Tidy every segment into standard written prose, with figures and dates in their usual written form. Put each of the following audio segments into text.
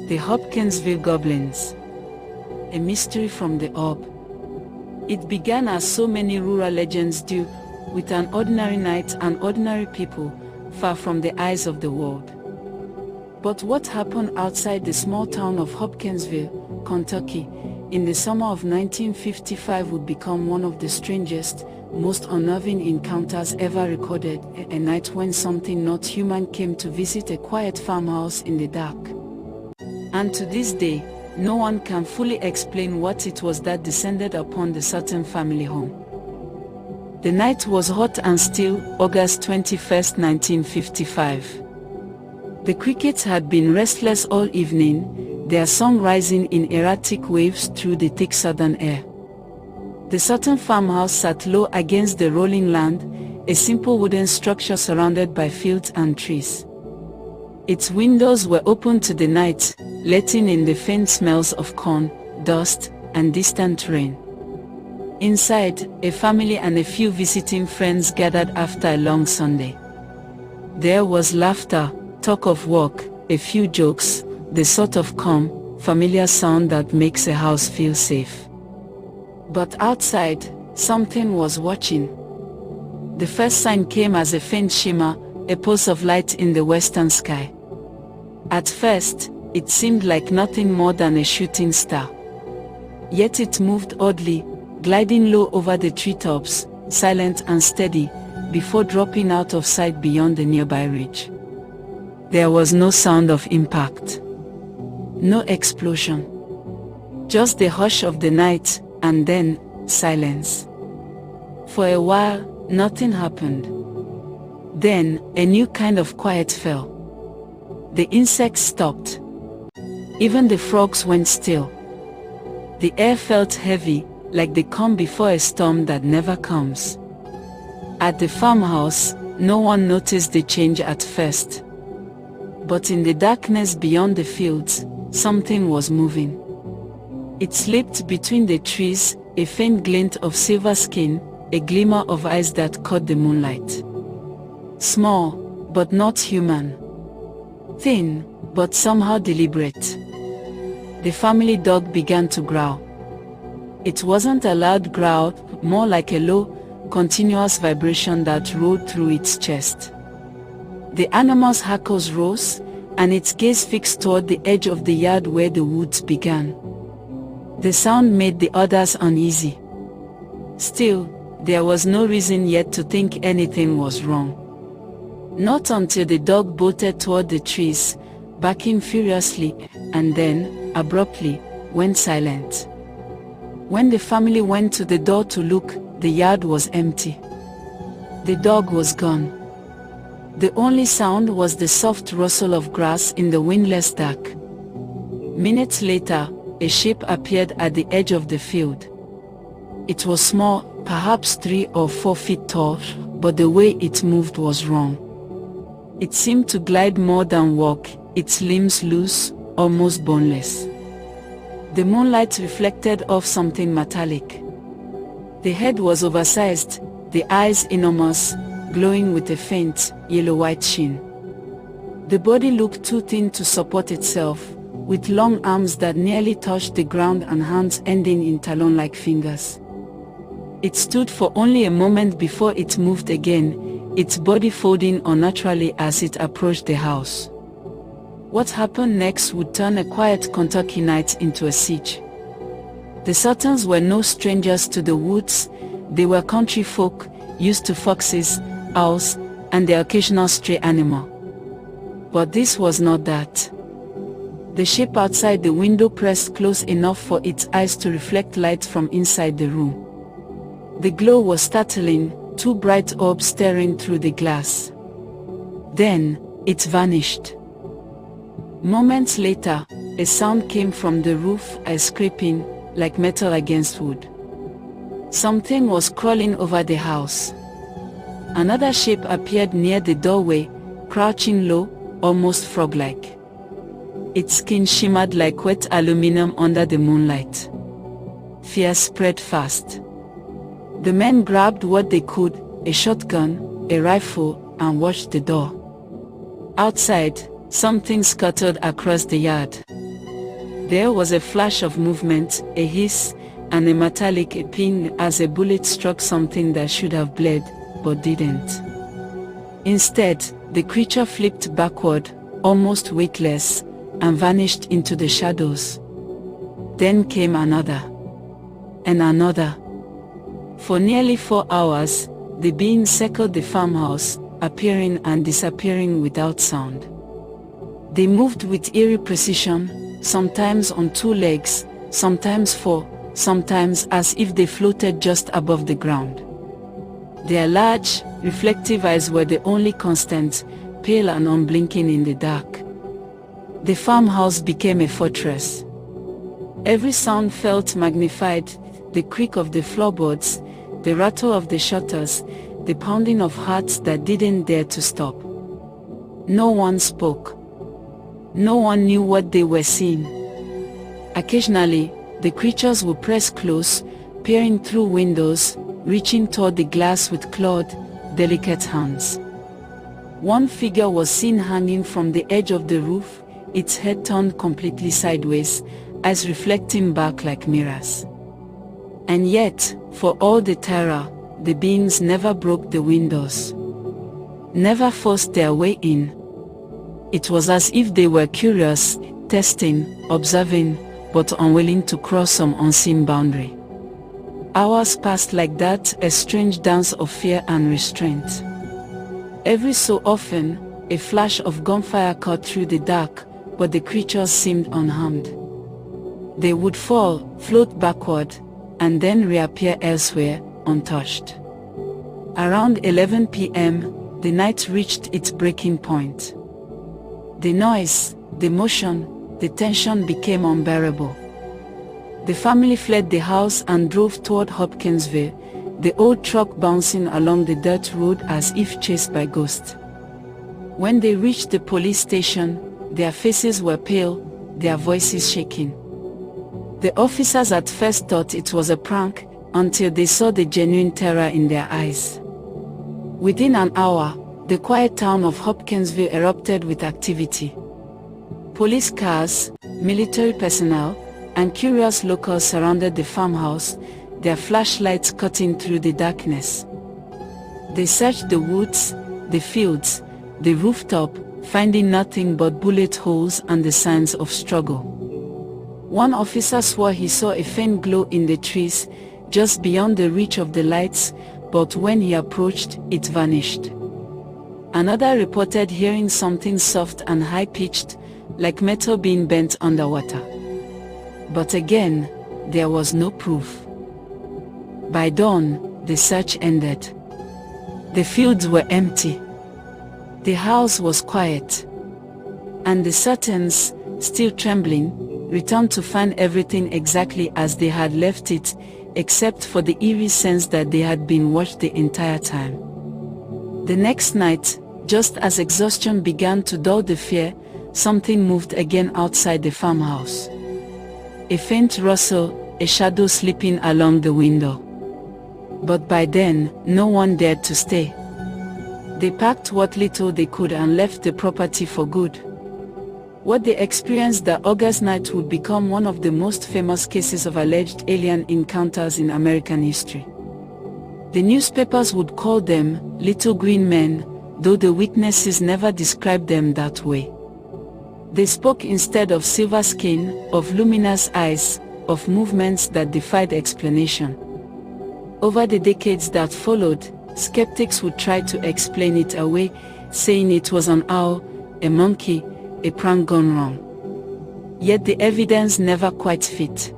The Hopkinsville Goblins. A mystery from the orb. It began as so many rural legends do, with an ordinary night and ordinary people, far from the eyes of the world. But what happened outside the small town of Hopkinsville, Kentucky, in the summer of 1955 would become one of the strangest, most unnerving encounters ever recorded, a night when something not human came to visit a quiet farmhouse in the dark. And to this day, no one can fully explain what it was that descended upon the Sutton family home. The night was hot and still, August 21, 1955. The crickets had been restless all evening, their song rising in erratic waves through the thick southern air. The Sutton farmhouse sat low against the rolling land, a simple wooden structure surrounded by fields and trees. Its windows were open to the night, letting in the faint smells of corn, dust, and distant rain. Inside, a family and a few visiting friends gathered after a long Sunday. There was laughter, talk of work, a few jokes, the sort of calm, familiar sound that makes a house feel safe. But outside, something was watching. The first sign came as a faint shimmer, a pulse of light in the western sky. At first, it seemed like nothing more than a shooting star. Yet it moved oddly, gliding low over the treetops, silent and steady, before dropping out of sight beyond the nearby ridge. There was no sound of impact. No explosion. Just the hush of the night, and then, silence. For a while, nothing happened. Then, a new kind of quiet fell. The insects stopped. Even the frogs went still. The air felt heavy, like the calm before a storm that never comes. At the farmhouse, no one noticed the change at first. But in the darkness beyond the fields, something was moving. It slipped between the trees, a faint glint of silver skin, a glimmer of eyes that caught the moonlight. Small, but not human. Thin, but somehow deliberate. The family dog began to growl. It wasn't a loud growl, more like a low, continuous vibration that rolled through its chest. The animal's hackles rose, and its gaze fixed toward the edge of the yard where the woods began. The sound made the others uneasy. Still, there was no reason yet to think anything was wrong. Not until the dog bolted toward the trees, barking furiously, and then, abruptly, went silent. When the family went to the door to look, the yard was empty. The dog was gone. The only sound was the soft rustle of grass in the windless dark. Minutes later, a shape appeared at the edge of the field. It was small, perhaps 3 or 4 feet tall, but the way it moved was wrong. It seemed to glide more than walk, its limbs loose, almost boneless. The moonlight reflected off something metallic. The head was oversized, the eyes enormous, glowing with a faint, yellow-white sheen. The body looked too thin to support itself, with long arms that nearly touched the ground and hands ending in talon-like fingers. It stood for only a moment before it moved again, its body folding unnaturally as it approached the house. What happened next would turn a quiet Kentucky night into a siege. The Suttons were no strangers to the woods. They were country folk, used to foxes, owls, and the occasional stray animal. But this was not that. The shape outside the window pressed close enough for its eyes to reflect light from inside the room. The glow was startling, 2 bright orbs staring through the glass. Then, it vanished. Moments later, a sound came from the roof, a scraping, like metal against wood. Something was crawling over the house. Another shape appeared near the doorway, crouching low, almost frog-like. Its skin shimmered like wet aluminum under the moonlight. Fear spread fast. The men grabbed what they could, a shotgun, a rifle, and watched the door. Outside, something scuttled across the yard. There was a flash of movement, a hiss, and a metallic ping as a bullet struck something that should have bled, but didn't. Instead, the creature flipped backward, almost weightless, and vanished into the shadows. Then came another. And another. For nearly 4 hours, the being circled the farmhouse, appearing and disappearing without sound. They moved with eerie precision, sometimes on 2 legs, sometimes 4, sometimes as if they floated just above the ground. Their large, reflective eyes were the only constant, pale and unblinking in the dark. The farmhouse became a fortress. Every sound felt magnified, the creak of the floorboards, the rattle of the shutters, the pounding of hearts that didn't dare to stop. No one spoke. No one knew what they were seeing. Occasionally, the creatures would press close, peering through windows, reaching toward the glass with clawed, delicate hands. One figure was seen hanging from the edge of the roof, its head turned completely sideways, eyes reflecting back like mirrors. And yet, for all the terror, the beings never broke the windows. Never forced their way in. It was as if they were curious, testing, observing, but unwilling to cross some unseen boundary. Hours passed like that, a strange dance of fear and restraint. Every so often, a flash of gunfire cut through the dark, but the creatures seemed unharmed. They would fall, float backward, and then reappear elsewhere, untouched. Around 11 p.m., the night reached its breaking point. The noise, the motion, the tension became unbearable. The family fled the house and drove toward Hopkinsville, the old truck bouncing along the dirt road as if chased by ghosts. When they reached the police station, their faces were pale, their voices shaking. The officers at first thought it was a prank, until they saw the genuine terror in their eyes. Within an hour, the quiet town of Hopkinsville erupted with activity. Police cars, military personnel, and curious locals surrounded the farmhouse, their flashlights cutting through the darkness. They searched the woods, the fields, the rooftop, finding nothing but bullet holes and the signs of struggle. One officer swore he saw a faint glow in the trees, just beyond the reach of the lights, but when he approached, it vanished. Another reported hearing something soft and high-pitched, like metal being bent underwater. But again, there was no proof. By dawn, the search ended. The fields were empty. The house was quiet. And the Suttons, still trembling, returned to find everything exactly as they had left it, except for the eerie sense that they had been watched the entire time. The next night, just as exhaustion began to dull the fear, something moved again outside the farmhouse. A faint rustle, a shadow slipping along the window. But by then, no one dared to stay. They packed what little they could and left the property for good. What they experienced that August night would become one of the most famous cases of alleged alien encounters in American history. The newspapers would call them Little Green Men, though the witnesses never described them that way. They spoke instead of silver skin, of luminous eyes, of movements that defied explanation. Over the decades that followed, skeptics would try to explain it away, saying it was an owl, a monkey, a prank gone wrong. Yet the evidence never quite fit.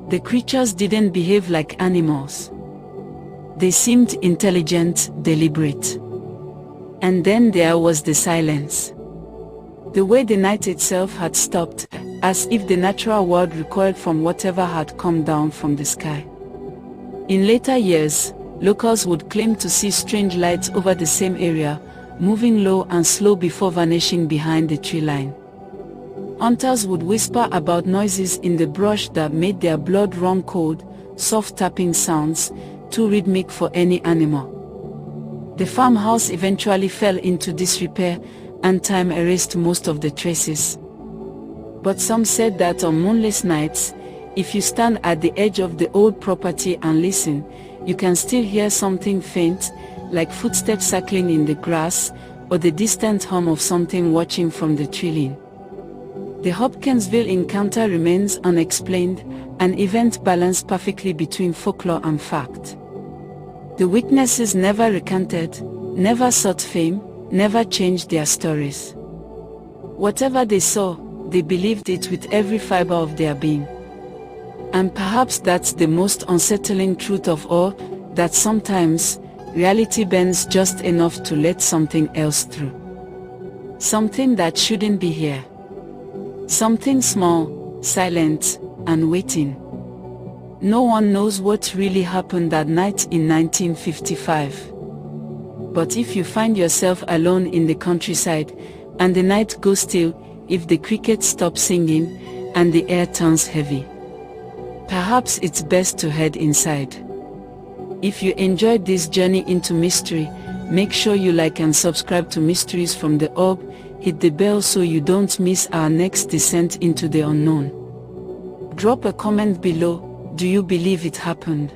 The creatures didn't behave like animals. They seemed intelligent, deliberate. And then there was the silence. The way the night itself had stopped, as if the natural world recoiled from whatever had come down from the sky. In later years, locals would claim to see strange lights over the same area, moving low and slow before vanishing behind the tree line. Hunters would whisper about noises in the brush that made their blood run cold, soft tapping sounds, too rhythmic for any animal. The farmhouse eventually fell into disrepair, and time erased most of the traces. But some said that on moonless nights, if you stand at the edge of the old property and listen, you can still hear something faint, like footsteps circling in the grass, or the distant hum of something watching from the tree. The Hopkinsville encounter remains unexplained, an event balanced perfectly between folklore and fact. The witnesses never recanted, never sought fame, never changed their stories. Whatever they saw, they believed it with every fiber of their being. And perhaps that's the most unsettling truth of all, that sometimes, reality bends just enough to let something else through. Something that shouldn't be here. Something small, silent, and waiting. No one knows what really happened that night in 1955. But if you find yourself alone in the countryside, and the night goes still, if the crickets stop singing, and the air turns heavy, perhaps it's best to head inside. If you enjoyed this journey into mystery, make sure you like and subscribe to Mysteries from the Orb. Hit the bell so you don't miss our next descent into the unknown. Drop a comment below. Do you believe it happened?